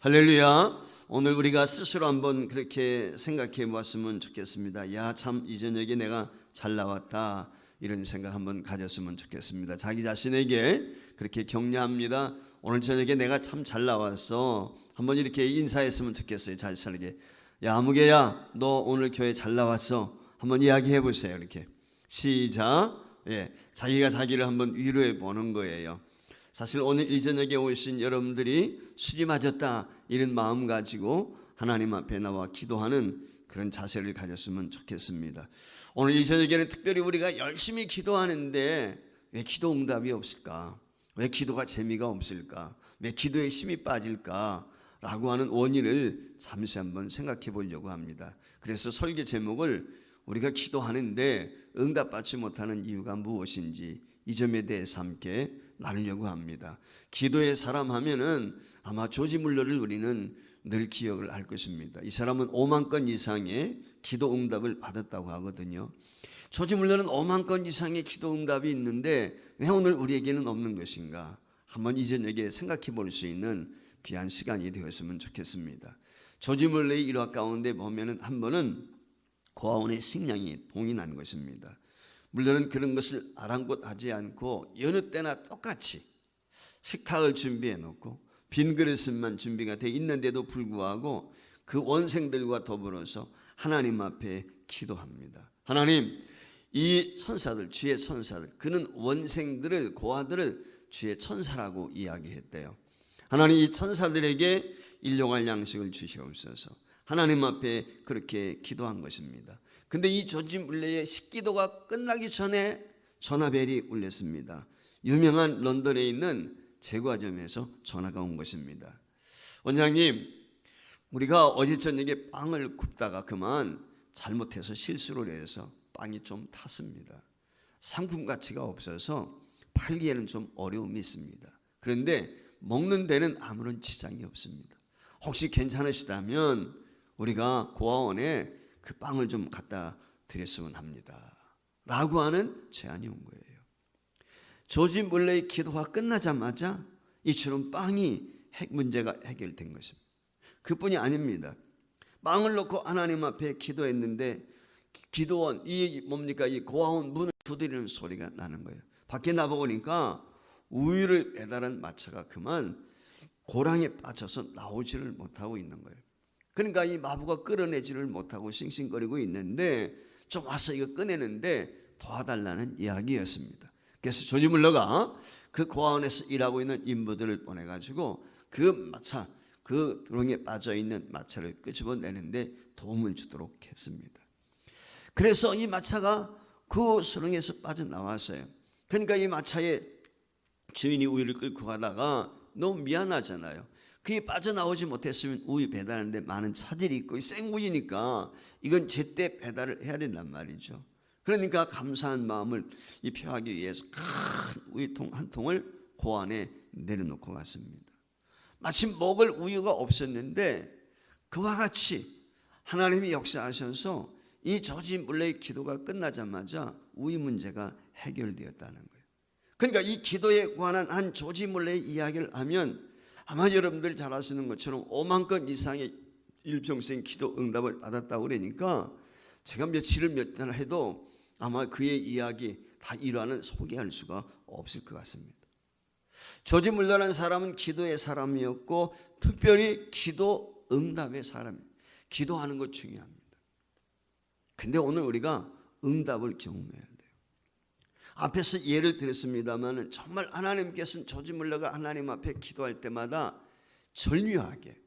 할렐루야. 오늘 우리가 스스로 한번 그렇게 생각해 보았으면 좋겠습니다. 야, 참 이 저녁에 내가 잘 나왔다, 이런 생각 한번 가졌으면 좋겠습니다. 자기 자신에게 그렇게 격려합니다. 오늘 저녁에 내가 참 잘 나왔어, 한번 이렇게 인사했으면 좋겠어요. 자신에게. 야, 아무개야, 너 오늘 교회 잘 나왔어, 한번 이야기해 보세요. 이렇게 시작. 자기가 자기를 한번 위로해 보는 거예요. 사실 오늘 이 저녁에 오신 여러분들이 수지 맞았다, 이런 마음 가지고 하나님 앞에 나와 기도하는 그런 자세를 가졌으면 좋겠습니다. 오늘 이 저녁에는 특별히 우리가 열심히 기도하는데 왜 기도 응답이 없을까? 왜 기도가 재미가 없을까? 왜 기도에 힘이 빠질까? 라고 하는 원인을 잠시 한번 생각해 보려고 합니다. 그래서 설교 제목을 우리가 기도하는데 응답받지 못하는 이유가 무엇인지, 이 점에 대해서 함께 나누려고 합니다. 기도의 사람 하면은 아마 조지 물러를 우리는 늘 기억을 할 것입니다. 이 사람은 5만 건 이상의 기도 응답을 받았다고 하거든요. 조지 물러는 5만 건 이상의 기도 응답이 있는데 왜 오늘 우리에게는 없는 것인가? 한번 이 저녁에 생각해 볼 수 있는 귀한 시간이 되었으면 좋겠습니다. 조지 물러의 일화 가운데 보면은 한 번은 고아원의 식량이 동이 난 것입니다. 물론은 그런 것을 아랑곳하지 않고 여느 때나 똑같이 식탁을 준비해 놓고 빈 그릇만 준비가 돼 있는데도 불구하고 그 원생들과 더불어서 하나님 앞에 기도합니다. 하나님, 이 천사들, 주의 천사들, 그는 원생들을, 고아들을 주의 천사라고 이야기했대요. 하나님, 이 천사들에게 일용할 양식을 주시옵소서. 하나님 앞에 그렇게 기도한 것입니다. 근데 이 조지 물러의 식기도가 끝나기 전에 전화벨이 울렸습니다. 유명한 런던에 있는 제과점에서 전화가 온 것입니다. 원장님, 우리가 어제 저녁에 빵을 굽다가 그만 잘못해서 실수를 해서 빵이 좀 탔습니다. 상품 가치가 없어서 팔기에는 좀 어려움이 있습니다. 그런데 먹는 데는 아무런 지장이 없습니다. 혹시 괜찮으시다면 우리가 고아원에 그 빵을 좀 갖다 드렸으면 합니다, 라고 하는 제안이 온 거예요. 조지 물러의 기도가 끝나자마자 이처럼 빵이 문제가 해결된 것입니다. 그뿐이 아닙니다. 빵을 놓고 하나님 앞에 기도했는데 기도원, 이 고아원 문을 두드리는 소리가 나는 거예요. 밖에 나보니까 우유를 배달한 마차가 그만 고랑에 빠져서 나오지를 못하고 있는 거예요. 그러니까 이 마부가 끌어내지를 못하고 싱싱거리고 있는데 좀 와서 이거 꺼내는데 도와달라는 이야기였습니다. 그래서 조지 물러가 그 고아원에서 일하고 있는 인부들을 보내가지고 그 마차, 그 두렁에 빠져있는 마차를 끄집어내는데 도움을 주도록 했습니다. 그래서 이 마차가 그 수렁에서 빠져나왔어요. 그러니까 이 마차의 주인이 우유를 끌고 가다가 너무 미안하잖아요. 그게 빠져나오지 못했으면 우유 배달하는데 많은 차질이 있고 생우유니까 이건 제때 배달을 해야 된단 말이죠. 그러니까 감사한 마음을 표하기 위해서 큰 우유통 한 통을 고안에 내려놓고 갔습니다. 마침 먹을 우유가 없었는데 그와 같이 하나님이 역사하셔서 이 조지 물러의 기도가 끝나자마자 우유 문제가 해결되었다는 거예요. 그러니까 이 기도에 관한 한 조지 물러의 이야기를 하면 아마 여러분들 잘 아시는 것처럼 5만 건 이상의 일평생 기도 응답을 받았다고 그러니까 제가 며칠을 몇 달 해도 아마 그의 이야기 다 일화는 소개할 수가 없을 것 같습니다. 조지 물러라는 사람은 기도의 사람이었고 특별히 기도 응답의 사람이에요. 기도하는 것 중요합니다. 근데 오늘 우리가 응답을 경험해야 돼요. 앞에서 예를 들었습니다만 정말 하나님께서는 조지 물러가 하나님 앞에 기도할 때마다 절묘하게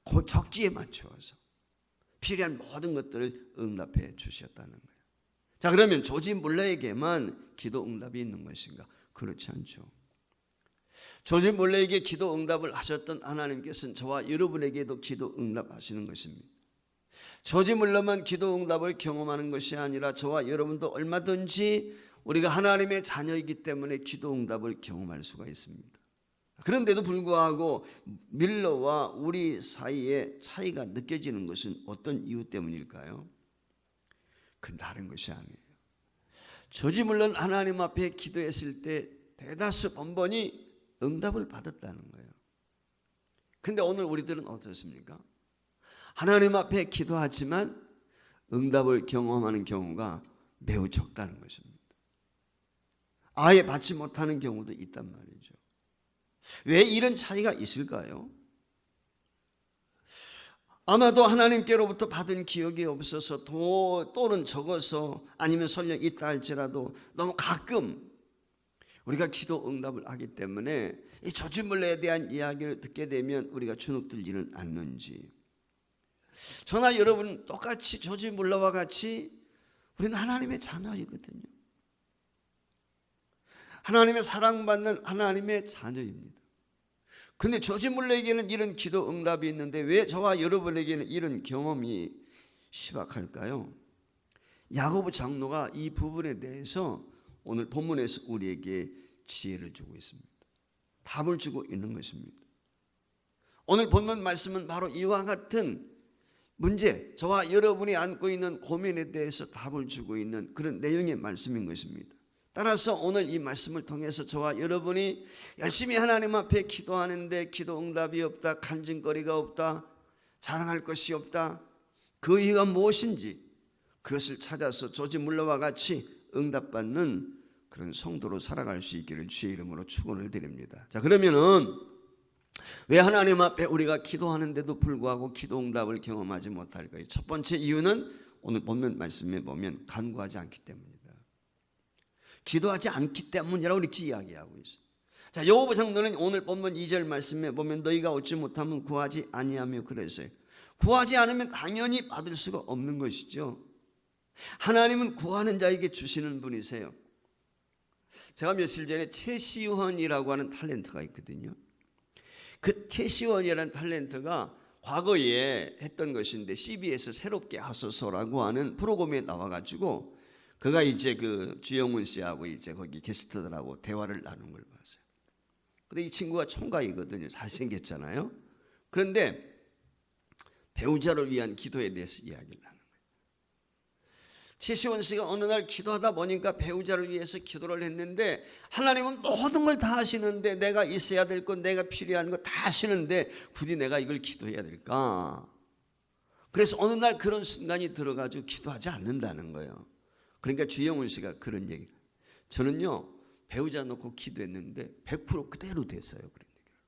그 적기에 맞추어서 필요한 모든 것들을 응답해 주셨다는 거예요. 자, 그러면 조지 물러에게만 기도 응답이 있는 것인가? 그렇지 않죠. 조지 물러에게 기도 응답을 하셨던 하나님께서는 저와 여러분에게도 기도 응답하시는 것입니다. 조지 물러만 기도 응답을 경험하는 것이 아니라 저와 여러분도 얼마든지 우리가 하나님의 자녀이기 때문에 기도 응답을 경험할 수가 있습니다. 그런데도 불구하고 밀러와 우리 사이에 차이가 느껴지는 것은 어떤 이유 때문일까요? 그건 다른 것이 아니에요. 조지 물러는 하나님 앞에 기도했을 때 대다수 번번이 응답을 받았다는 거예요. 근데 오늘 우리들은 어떻습니까? 하나님 앞에 기도하지만 응답을 경험하는 경우가 매우 적다는 것입니다. 아예 받지 못하는 경우도 있단 말이죠. 왜 이런 차이가 있을까요? 아마도 하나님께로부터 받은 기억이 없어서 또는 적어서 아니면 설령 있다 할지라도 너무 가끔 우리가 기도 응답을 하기 때문에 이 조지물레에 대한 이야기를 듣게 되면 우리가 주눅들지는 않는지. 저나 여러분 똑같이 조지물레와 같이 우리는 하나님의 자녀이거든요. 하나님의 사랑받는 하나님의 자녀입니다. 근데 조지물레에게는 이런 기도 응답이 있는데 왜 저와 여러분에게는 이런 경험이 시박할까요? 야고보 장로가 이 부분에 대해서 오늘 본문에서 우리에게 지혜를 주고 있습니다. 답을 주고 있는 것입니다. 오늘 본문 말씀은 바로 이와 같은 문제, 저와 여러분이 안고 있는 고민에 대해서 답을 주고 있는 그런 내용의 말씀인 것입니다. 따라서 오늘 이 말씀을 통해서 저와 여러분이 열심히 하나님 앞에 기도하는데 기도 응답이 없다, 간증거리가 없다, 자랑할 것이 없다, 그 이유가 무엇인지 그것을 찾아서 조지물레와 같이 응답받는 그런 성도로 살아갈 수 있기를 주의 이름으로 축원을 드립니다. 자, 그러면은 왜 하나님 앞에 우리가 기도하는데도 불구하고 기도 응답을 경험하지 못할까요? 첫 번째 이유는 오늘 본문 말씀에 보면 간구하지 않기 때문입니다. 기도하지 않기 때문이라고 이렇게 이야기하고 있어요. 자, 야고보 장로는 오늘 본문 2절 말씀에 보면 너희가 얻지 못하면 구하지 아니하며 그랬어요. 구하지 않으면 당연히 받을 수가 없는 것이죠. 하나님은 구하는 자에게 주시는 분이세요. 제가 며칠 전에 최시원이라고 하는 탤런트가 있거든요. 그 최시원이라는 탤런트가 과거에 했던 것인데 CBS 새롭게 하소서라고 하는 프로그램에 나와가지고 그가 이제 그 주영훈 씨하고 이제 거기 게스트들하고 대화를 나눈 걸 봤어요. 근데 이 친구가 총각이거든요. 잘생겼잖아요. 그런데 배우자를 위한 기도에 대해서 이야기를 하는 거예요. 최시원 씨가 어느 날 기도하다 보니까 배우자를 위해서 기도를 했는데 하나님은 모든 걸 다 하시는데 내가 있어야 될 것, 내가 필요한 거 다 하시는데 굳이 내가 이걸 기도해야 될까? 그래서 어느 날 그런 순간이 들어가지고 기도하지 않는다는 거예요. 그러니까 주영훈 씨가 그런 얘기. 저는요 배우자 놓고 기도했는데 100% 그대로 됐어요. 그런 얘기를.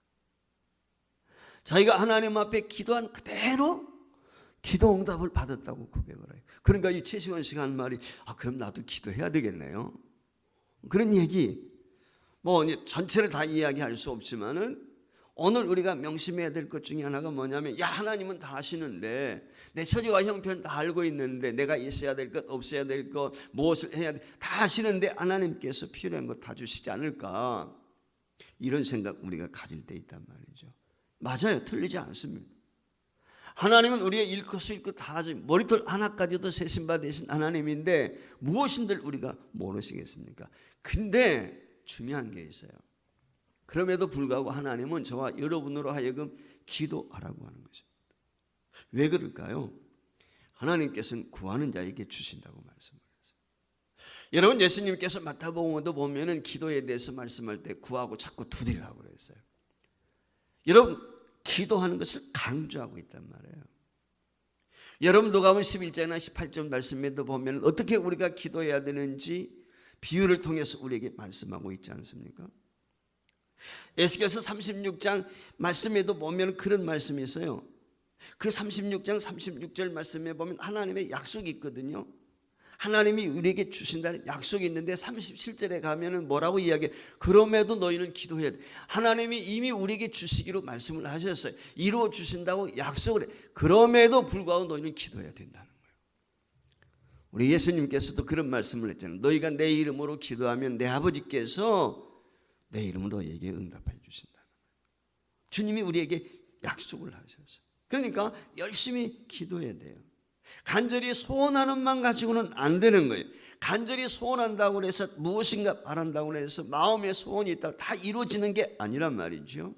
자기가 하나님 앞에 기도한 그대로 기도 응답을 받았다고 고백을 해요. 그러니까 이 최시원 씨가 한 말이 그럼 나도 기도해야 되겠네요. 그런 얘기. 뭐 전체를 다 이야기할 수 없지만은 오늘 우리가 명심해야 될 것 중에 하나가 뭐냐면 하나님은 다 하시는데 내 처지와 형편 다 알고 있는데 내가 있어야 될 것, 없어야 될 것, 무엇을 해야 돼 다 하시는데 하나님께서 필요한 것 다 주시지 않을까, 이런 생각 우리가 가질 때 있단 말이죠. 맞아요. 틀리지 않습니다. 하나님은 우리의 일거수일것 다 하죠. 머리털 하나까지도 세심바 되신 하나님인데 무엇인들 우리가 모르시겠습니까? 근데 중요한 게 있어요. 그럼에도 불구하고 하나님은 저와 여러분으로 하여금 기도하라고 하는 것입니다. 왜 그럴까요? 하나님께서는 구하는 자에게 주신다고 말씀을 했어요. 여러분 예수님께서 마태복음도 보면은 기도에 대해서 말씀할 때 구하고 자꾸 두드리라고 그랬어요. 여러분 기도하는 것을 강조하고 있단 말이에요. 여러분 누가복음 11장이나 18절 말씀에도 보면 어떻게 우리가 기도해야 되는지 비유를 통해서 우리에게 말씀하고 있지 않습니까? 에스겔서 36장 말씀에도 보면 그런 말씀이 있어요. 그 36장 36절 말씀에 보면 하나님의 약속이 있거든요. 하나님이 우리에게 주신다는 약속이 있는데 37절에 가면은 뭐라고 이야기해? 그럼에도 너희는 기도해야 돼. 하나님이 이미 우리에게 주시기로 말씀을 하셨어요. 이루어 주신다고 약속을 해. 그럼에도 불구하고 너희는 기도해야 된다는 거예요. 우리 예수님께서도 그런 말씀을 했잖아요. 너희가 내 이름으로 기도하면 내 아버지께서 내 이름으로 너희에게 응답해 주신다는 거예요. 주님이 우리에게 약속을 하셨어요. 그러니까 열심히 기도해야 돼요. 간절히 소원하는 만 가지고는 안 되는 거예요. 간절히 소원한다고 해서 무엇인가 바란다고 해서 마음의 소원이 있다고 다 이루어지는 게 아니란 말이죠.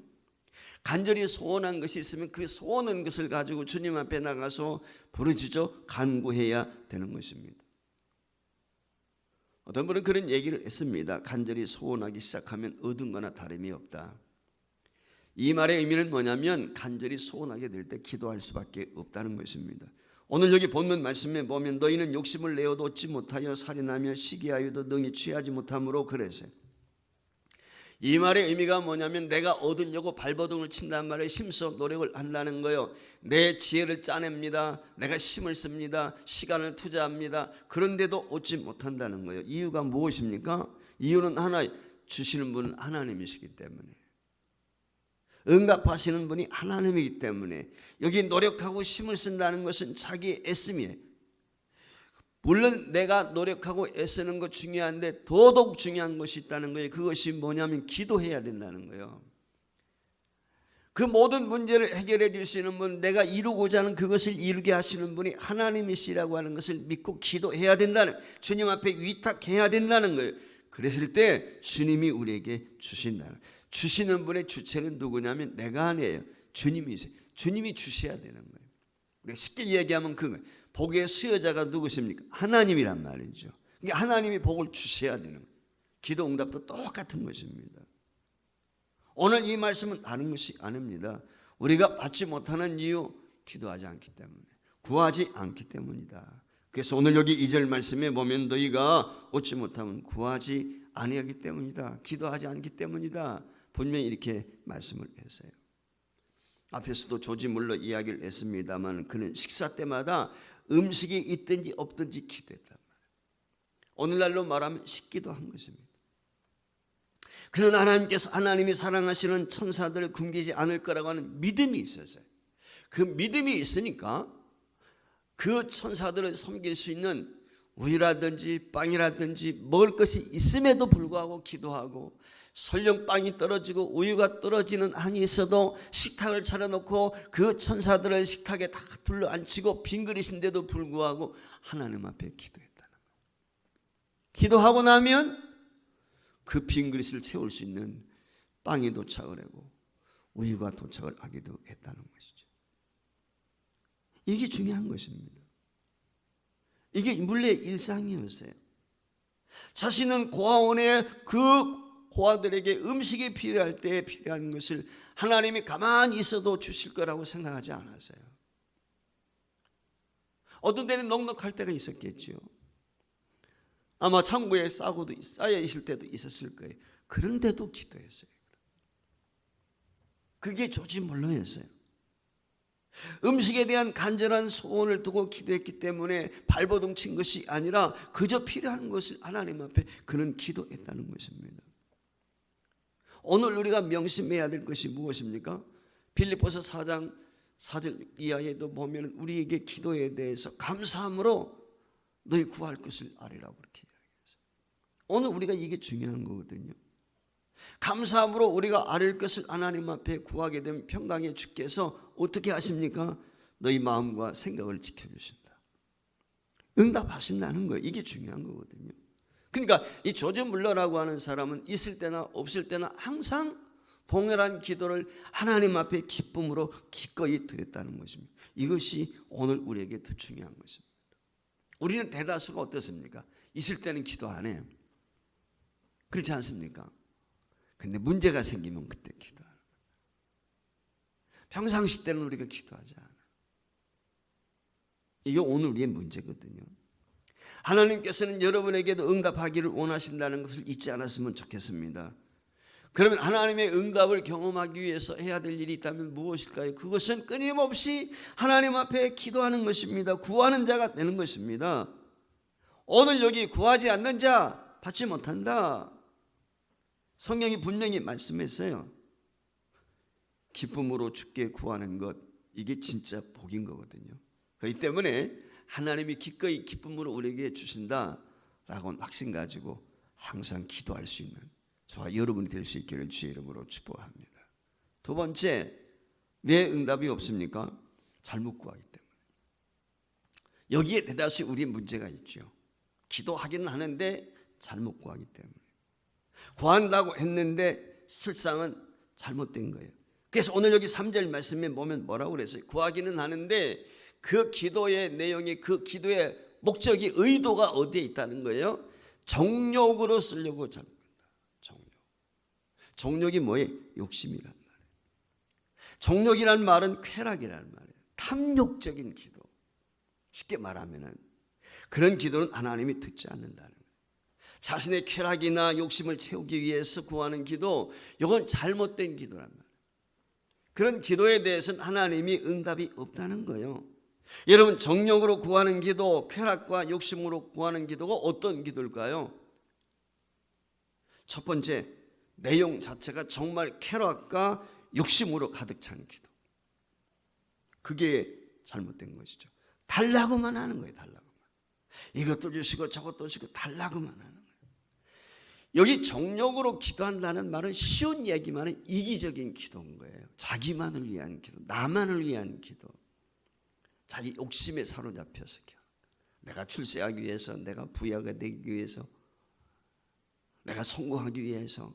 간절히 소원한 것이 있으면 그 소원한 것을 가지고 주님 앞에 나가서 부르짖어 간구해야 되는 것입니다. 어떤 분은 그런 얘기를 했습니다. 간절히 소원하기 시작하면 얻은 거나 다름이 없다. 이 말의 의미는 뭐냐면 간절히 소원하게 될 때 기도할 수밖에 없다는 것입니다. 오늘 여기 본문 말씀에 보면 너희는 욕심을 내어도 얻지 못하여 살인하며 시기하여도 능히 취하지 못함으로 그랬어요. 이 말의 의미가 뭐냐면 내가 얻으려고 발버둥을 친단 말에 힘써 노력을 한다는 거예요. 내 지혜를 짜냅니다. 내가 힘을 씁니다. 시간을 투자합니다. 그런데도 얻지 못한다는 거예요. 이유가 무엇입니까? 이유는 하나, 주시는 분은 하나님이시기 때문에, 응답하시는 분이 하나님이기 때문에. 여기 노력하고 힘을 쓴다는 것은 자기의 애씀이에요. 물론 내가 노력하고 애쓰는 것 중요한데 더더욱 중요한 것이 있다는 거예요. 그것이 뭐냐면 기도해야 된다는 거예요. 그 모든 문제를 해결해 주시는 분, 내가 이루고자 하는 그것을 이루게 하시는 분이 하나님이시라고 하는 것을 믿고 기도해야 된다는, 주님 앞에 위탁해야 된다는 거예요. 그랬을 때 주님이 우리에게 주신다는, 주시는 분의 주체는 누구냐면 내가 아니에요. 주님이세요. 주님이 주셔야 되는 거예요. 쉽게 이야기하면 그거예요. 복의 수여자가 누구십니까? 하나님이란 말이죠. 그러니까 하나님이 복을 주셔야 되는 거예요. 기도 응답도 똑같은 것입니다. 오늘 이 말씀은 다른 것이 아닙니다. 우리가 받지 못하는 이유, 기도하지 않기 때문에, 구하지 않기 때문이다. 그래서 오늘 여기 2절 말씀에 보면 너희가 얻지 못하면 구하지 아니하기 때문이다. 기도하지 않기 때문이다. 분명히 이렇게 말씀을 했어요. 앞에서도 조지 물러 이야기를 했습니다만 그는 식사 때마다 음식이 있든지 없든지 기도했단 말이에요. 오늘날로 말하면 식기도 한 것입니다. 그는 하나님이 사랑하시는 천사들을 굶기지 않을 거라고 하는 믿음이 있었어요. 그 믿음이 있으니까 그 천사들을 섬길 수 있는 우유라든지 빵이라든지 먹을 것이 있음에도 불구하고 기도하고, 설령 빵이 떨어지고 우유가 떨어지는 한이 있어도 식탁을 차려놓고 그 천사들을 식탁에 다 둘러앉히고 빈 그릇인데도 불구하고 하나님 앞에 기도했다는 거예요. 기도하고 나면 그 빈 그릇을 채울 수 있는 빵이 도착을 하고 우유가 도착을 하기도 했다는 것이죠. 이게 중요한 것입니다. 이게 물레의 일상이었어요. 자신은 고아원에 그 고아들에게 음식이 필요할 때 필요한 것을 하나님이 가만히 있어도 주실 거라고 생각하지 않았어요. 어떤 때는 넉넉할 때가 있었겠죠. 아마 창고에 쌓여 있을 때도 있었을 거예요. 그런데도 기도했어요. 그게 조지 물러였어요. 음식에 대한 간절한 소원을 두고 기도했기 때문에 발버둥 친 것이 아니라 그저 필요한 것을 하나님 앞에 그는 기도했다는 것입니다. 오늘 우리가 명심해야 될 것이 무엇입니까? 빌립보서 4장 4절 이하에도 보면 우리에게 기도에 대해서 감사함으로 너희 구할 것을 아뢰라고 그렇게 이야기했어요. 오늘 우리가 이게 중요한 거거든요. 감사함으로 우리가 아뢰 것을 하나님 앞에 구하게 되면 평강의 주께서 어떻게 하십니까? 너희 마음과 생각을 지켜주신다. 응답하신다는 거예요. 이게 중요한 거거든요. 그러니까 이 조지 물러라고 하는 사람은 있을 때나 없을 때나 항상 동일한 기도를 하나님 앞에 기쁨으로 기꺼이 드렸다는 것입니다. 이것이 오늘 우리에게 더 중요한 것입니다. 우리는 대다수가 어떻습니까? 있을 때는 기도 안 해요. 그렇지 않습니까? 근데 문제가 생기면 그때 기도하는 거예요. 평상시 때는 우리가 기도하지 않아요. 이게 오늘 우리의 문제거든요. 하나님께서는 여러분에게도 응답하기를 원하신다는 것을 잊지 않았으면 좋겠습니다. 그러면 하나님의 응답을 경험하기 위해서 해야 될 일이 있다면 무엇일까요? 그것은 끊임없이 하나님 앞에 기도하는 것입니다. 구하는 자가 되는 것입니다. 오늘 여기 구하지 않는 자 받지 못한다. 성경이 분명히 말씀했어요. 기쁨으로 주께 구하는 것, 이게 진짜 복인 거거든요. 그렇기 때문에 하나님이 기꺼이 기쁨으로 우리에게 주신다라고 확신 가지고 항상 기도할 수 있는 저와 여러분이 될 수 있기를 주의 이름으로 축복합니다. 두 번째, 왜 응답이 없습니까? 잘못 구하기 때문에. 여기에 대다수 우리의 문제가 있죠. 기도하기는 하는데 잘못 구하기 때문에. 구한다고 했는데 실상은 잘못된 거예요. 그래서 오늘 여기 3절 말씀에 보면 뭐라고 그랬어요? 구하기는 하는데 그 기도의 내용이, 그 기도의 목적이, 의도가 어디에 있다는 거예요? 정욕으로 쓰려고 잡는다. 정욕. 정욕이 뭐예요? 욕심이란 말이에요. 정욕이라는 말은 쾌락이라는 말이에요. 탐욕적인 기도. 쉽게 말하면은 그런 기도는 하나님이 듣지 않는다는 거예요. 자신의 쾌락이나 욕심을 채우기 위해서 구하는 기도, 이건 잘못된 기도란 말이에요. 그런 기도에 대해서는 하나님이 응답이 없다는 거예요. 여러분, 정욕으로 구하는 기도, 쾌락과 욕심으로 구하는 기도가 어떤 기도일까요? 첫 번째, 내용 자체가 정말 쾌락과 욕심으로 가득 찬 기도. 그게 잘못된 것이죠. 달라고만 하는 거예요. 달라고만. 이것도 주시고 저것도 주시고 달라고만 하는 거예요. 여기 정욕으로 기도한다는 말은 쉬운 얘기만은 이기적인 기도인 거예요. 자기만을 위한 기도, 나만을 위한 기도. 자기 욕심에 사로잡혀서 내가 출세하기 위해서, 내가 부자가 되기 위해서, 내가 성공하기 위해서,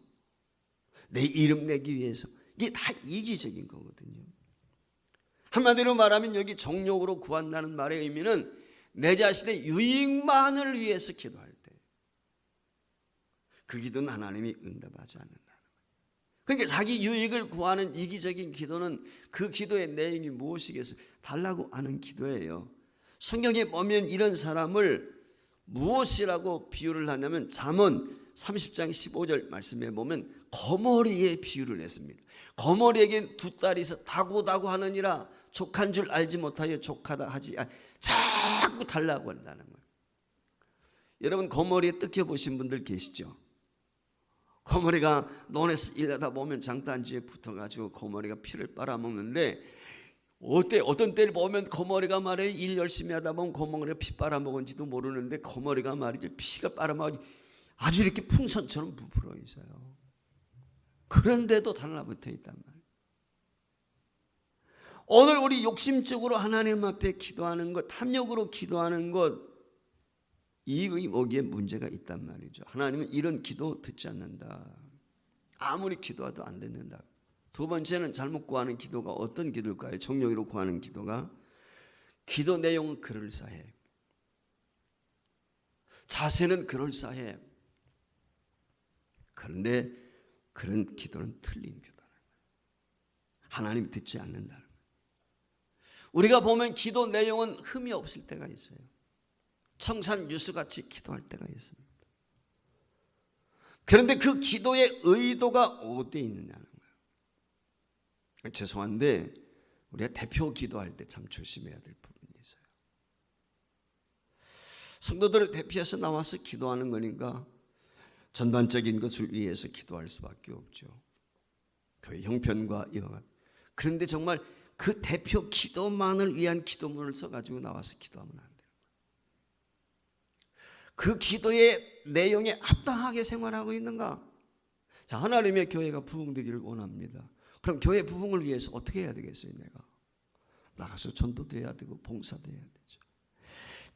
내 이름 내기 위해서, 이게 다 이기적인 거거든요. 한마디로 말하면 여기 정욕으로 구한다는 말의 의미는 내 자신의 유익만을 위해서 기도할 때 그 기도는 하나님이 응답하지 않는다는 거예요. 그러니까 자기 유익을 구하는 이기적인 기도는 그 기도의 내용이 무엇이겠어요? 달라고 하는 기도예요. 성경에 보면 이런 사람을 무엇이라고 비유를 하냐면 잠언 30장 15절 말씀에 보면 거머리에 비유를 했습니다. 거머리에게 두 딸이 있어 다고다고 하느니라 족한 줄 알지 못하여 족하다 하지 자꾸 달라고 한다는 거예요. 여러분, 거머리에 뜯겨 보신 분들 계시죠? 거머리가 논에서 일하다 보면 장단지에 붙어가지고 거머리가 피를 빨아먹는데 어떤 때를 보면 거머리가 말이에요, 일 열심히 하다 보면 거머리가 피 빨아먹은지도 모르는데 거머리가 말이죠, 피가 빨아먹어 아주 이렇게 풍선처럼 부풀어 있어요. 그런데도 달라붙어 있단 말이에요. 오늘 우리 욕심적으로 하나님 앞에 기도하는 것, 탐욕으로 기도하는 것, 여기에 문제가 있단 말이죠. 하나님은 이런 기도 듣지 않는다. 아무리 기도해도 안 듣는다. 두 번째는 잘못 구하는 기도가 어떤 기도일까요? 정욕으로 구하는 기도가 기도 내용은 그럴싸해. 자세는 그럴싸해. 그런데 그런 기도는 틀린 기도라는 거예요. 하나님이 듣지 않는다는 거예요. 우리가 보면 기도 내용은 흠이 없을 때가 있어요. 청산유수같이 기도할 때가 있습니다. 그런데 그 기도의 의도가 어디에 있느냐는 거예요. 죄송한데 우리가 대표 기도할 때 참 조심해야 될 부분이 있어요. 성도들을 대표해서 나와서 기도하는 거니까 전반적인 것을 위해서 기도할 수밖에 없죠. 교회 형편과 이와 같은. 그런데 정말 그 대표 기도만을 위한 기도문을 써가지고 나와서 기도하면 안 돼요. 그 기도의 내용에 합당하게 생활하고 있는가? 자, 하나님의 교회가 부흥되기를 원합니다. 그럼 교회 부흥을 위해서 어떻게 해야 되겠어요? 내가 나가서 전도도 해야 되고 봉사도 해야 되죠.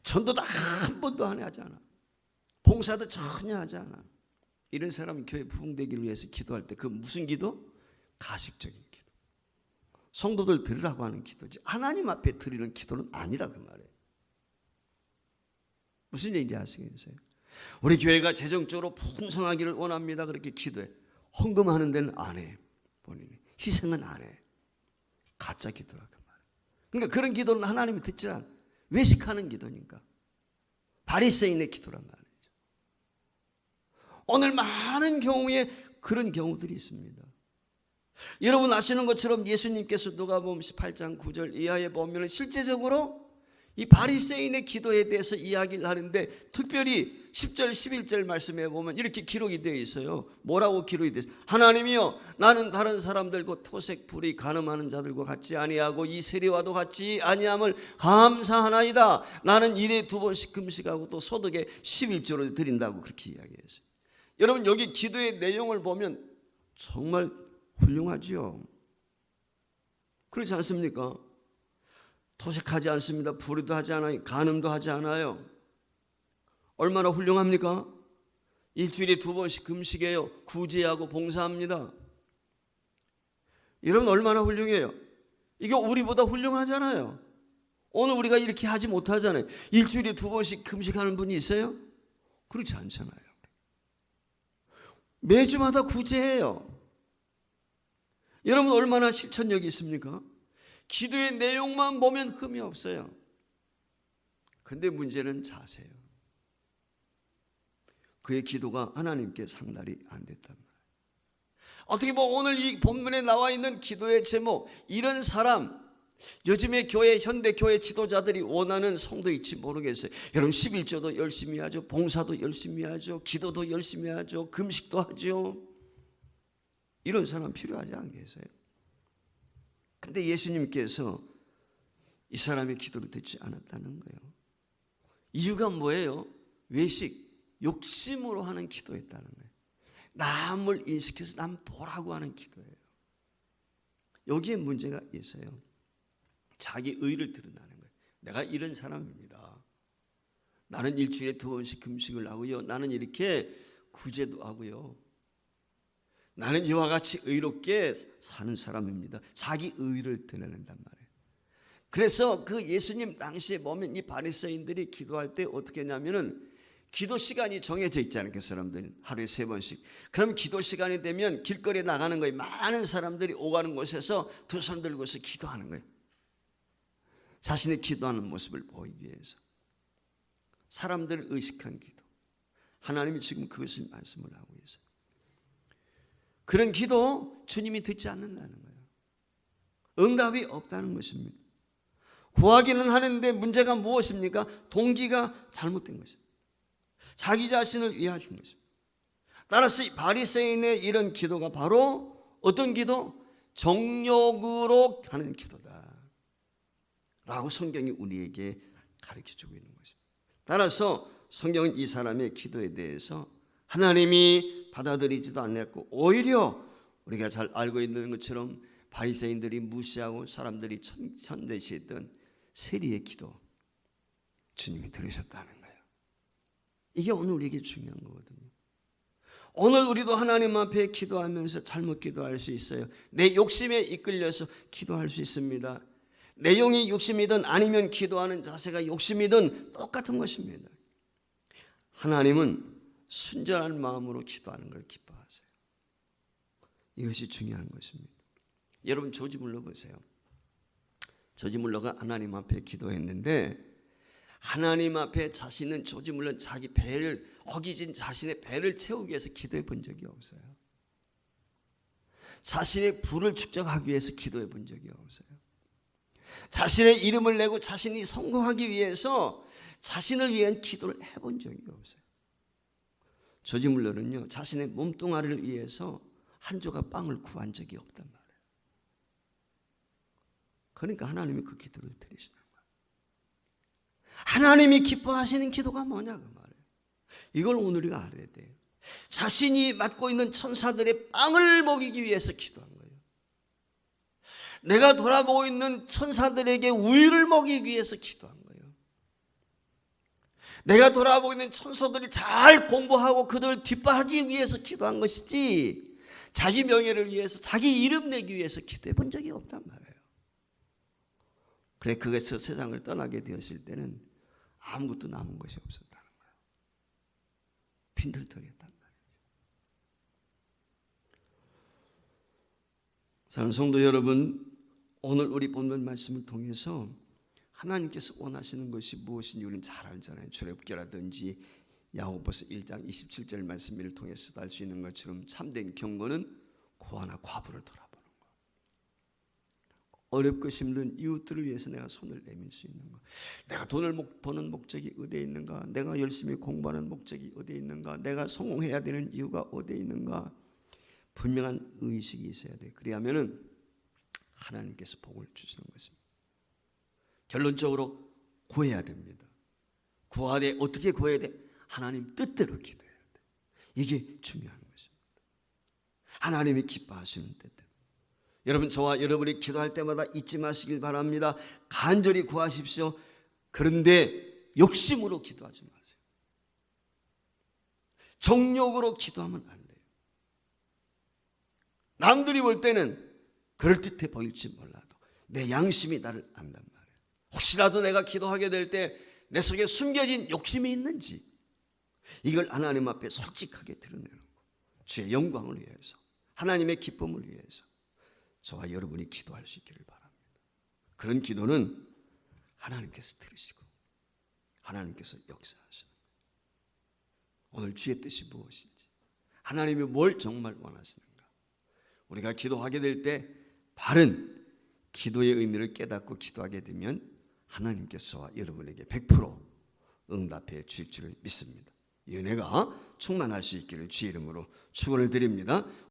전도도 한 번도 안 하지 않아. 봉사도 전혀 하지 않아. 이런 사람은 교회 부흥되기를 위해서 기도할 때 그 무슨 기도? 가식적인 기도. 성도들 들으라고 하는 기도지 하나님 앞에 드리는 기도는 아니라 그 말이에요. 무슨 얘기인지 아시겠어요? 우리 교회가 재정적으로 풍성하기를 원합니다. 그렇게 기도해. 헌금하는 데는 안 해. 본인이. 희생은 안 해. 가짜 기도라 그 말이에요. 그러니까 그런 기도는 하나님이 듣지 않아. 외식하는 기도니까. 바리새인의 기도란 말이죠. 오늘 많은 경우에 그런 경우들이 있습니다. 여러분 아시는 것처럼 예수님께서 누가복음 18장 9절 이하에 보면 실제적으로 이 바리새인의 기도에 대해서 이야기를 하는데 특별히 10절 11절 말씀에 보면 이렇게 기록이 되어 있어요. 뭐라고 기록이 되어 있어요? 하나님이여 나는 다른 사람들과 토색 불이 가늠하는 자들과 같지 아니하고 이 세리와도 같지 아니함을 감사하나이다. 나는 일에 2번씩 금식하고 또 소득에 11조를 드린다고 그렇게 이야기했어요. 여러분 여기 기도의 내용을 보면 정말 훌륭하지요. 그렇지 않습니까? 토색하지 않습니다. 불의도 하지 않아요. 간음도 하지 않아요. 얼마나 훌륭합니까? 일주일에 2번씩 금식해요. 구제하고 봉사합니다. 여러분 얼마나 훌륭해요. 이게 우리보다 훌륭하잖아요. 오늘 우리가 이렇게 하지 못하잖아요. 일주일에 2번씩 금식하는 분이 있어요? 그렇지 않잖아요. 매주마다 구제해요. 여러분 얼마나 실천력이 있습니까? 기도의 내용만 보면 흠이 없어요. 그런데 문제는 자세요. 그의 기도가 하나님께 상달이 안 됐단 말이에요. 어떻게 보면 오늘 이 본문에 나와 있는 기도의 제목, 이런 사람, 요즘의 교회, 현대 교회 지도자들이 원하는 성도일지 모르겠어요. 여러분 11조도 열심히 하죠. 봉사도 열심히 하죠. 기도도 열심히 하죠. 금식도 하죠. 이런 사람 필요하지 않겠어요? 근데 예수님께서 이 사람의 기도를 듣지 않았다는 거예요. 이유가 뭐예요? 외식, 욕심으로 하는 기도였다는 거예요. 남을 인식해서 남 보라고 하는 기도예요. 여기에 문제가 있어요. 자기 의를 드러나는 거예요. 내가 이런 사람입니다. 나는 일주일에 2번씩 금식을 하고요. 나는 이렇게 구제도 하고요. 나는 이와 같이 의롭게 사는 사람입니다. 자기 의를 드러낸단 말이에요. 그래서 그 예수님 당시에 보면 이 바리새인들이 기도할 때 어떻게 했냐면은 기도 시간이 정해져 있잖아요. 그 사람들은 하루에 3번씩. 그럼 기도 시간이 되면 길거리에 나가는 거예요. 많은 사람들이 오가는 곳에서 두 손 들고서 기도하는 거예요. 자신의 기도하는 모습을 보이기 위해서. 사람들을 의식한 기도. 하나님이 지금 그것을 말씀을 하고 계세요. 그런 기도 주님이 듣지 않는다는 거예요. 응답이 없다는 것입니다. 구하기는 하는데 문제가 무엇입니까? 동기가 잘못된 것입니다. 자기 자신을 위하신 것입니다. 따라서 바리새인의 이런 기도가 바로 어떤 기도? 정욕으로 하는 기도다 라고 성경이 우리에게 가르쳐주고 있는 것입니다. 따라서 성경은 이 사람의 기도에 대해서 하나님이 받아들이지도 않았고, 오히려 우리가 잘 알고 있는 것처럼 바리새인들이 무시하고 사람들이 천대시했던 세리의 기도 주님이 들으셨다는 거예요. 이게 오늘 우리에게 중요한 거거든요. 오늘 우리도 하나님 앞에 기도하면서 잘못 기도할 수 있어요. 내 욕심에 이끌려서 기도할 수 있습니다. 내용이 욕심이든 아니면 기도하는 자세가 욕심이든 똑같은 것입니다. 하나님은 순전한 마음으로 기도하는 걸 기뻐하세요. 이것이 중요한 것입니다. 여러분 조지 물러 보세요. 조지 물러가 하나님 앞에 기도했는데 하나님 앞에 자신은 조지 물러 자기 배를 허기진 자신의 배를 채우기 위해서 기도해 본 적이 없어요. 자신의 부를 축적하기 위해서 기도해 본 적이 없어요. 자신의 이름을 내고 자신이 성공하기 위해서 자신을 위한 기도를 해본 적이 없어요. 조지 물러는요, 자신의 몸뚱아리를 위해서 한 조각 빵을 구한 적이 없단 말이에요. 그러니까 하나님이 그 기도를 들으시는 거예요. 하나님이 기뻐하시는 기도가 뭐냐 그 말이에요. 이걸 오늘 우리가 알아야 돼요. 자신이 맡고 있는 천사들의 빵을 먹이기 위해서 기도한 거예요. 내가 돌아보고 있는 천사들에게 우유를 먹이기 위해서 기도한 거예요. 내가 돌아보고 있는 천사들이 잘 공부하고 그들을 기뻐하기 위해서 기도한 것이지 자기 명예를 위해서 자기 이름 내기 위해서 기도해 본 적이 없단 말이에요. 그래 그것에서 세상을 떠나게 되었을 때는 아무것도 남은 것이 없었다는 거예요. 빈털터리였단 말이에요. 사랑하는 성도 여러분, 오늘 우리 본문 말씀을 통해서 하나님께서 원하시는 것이 무엇인지 우리는 잘 알잖아요. 출애굽기라든지 야고보서 1장 27절 말씀을 통해서도 알 수 있는 것처럼 참된 경건은 고아나 과부를 돌아보는 것. 어렵고 힘든 이웃들을 위해서 내가 손을 내밀 수 있는 것. 내가 돈을 버는 목적이 어디에 있는가? 내가 열심히 공부하는 목적이 어디에 있는가? 내가 성공해야 되는 이유가 어디에 있는가? 분명한 의식이 있어야 돼. 그래야면은 하나님께서 복을 주시는 것입니다. 결론적으로 구해야 됩니다. 구하되 어떻게 구해야 돼? 하나님 뜻대로 기도해야 돼. 이게 중요한 것입니다. 하나님이 기뻐하시는 뜻대로. 여러분 저와 여러분이 기도할 때마다 잊지 마시길 바랍니다. 간절히 구하십시오. 그런데 욕심으로 기도하지 마세요. 정욕으로 기도하면 안 돼요. 남들이 볼 때는 그럴듯해 보일지 몰라도 내 양심이 나를 안단 말이에요. 혹시라도 내가 기도하게 될 때 내 속에 숨겨진 욕심이 있는지 이걸 하나님 앞에 솔직하게 드러내는 거. 주의 영광을 위해서, 하나님의 기쁨을 위해서 저와 여러분이 기도할 수 있기를 바랍니다. 그런 기도는 하나님께서 들으시고 하나님께서 역사하시는 거예요. 오늘 주의 뜻이 무엇인지, 하나님이 뭘 정말 원하시는가, 우리가 기도하게 될 때 바른 기도의 의미를 깨닫고 기도하게 되면 하나님께서와 여러분에게 100% 응답해 주실 줄을 믿습니다. 이 은혜가 충만할 수 있기를 주의 이름으로 축원을 드립니다.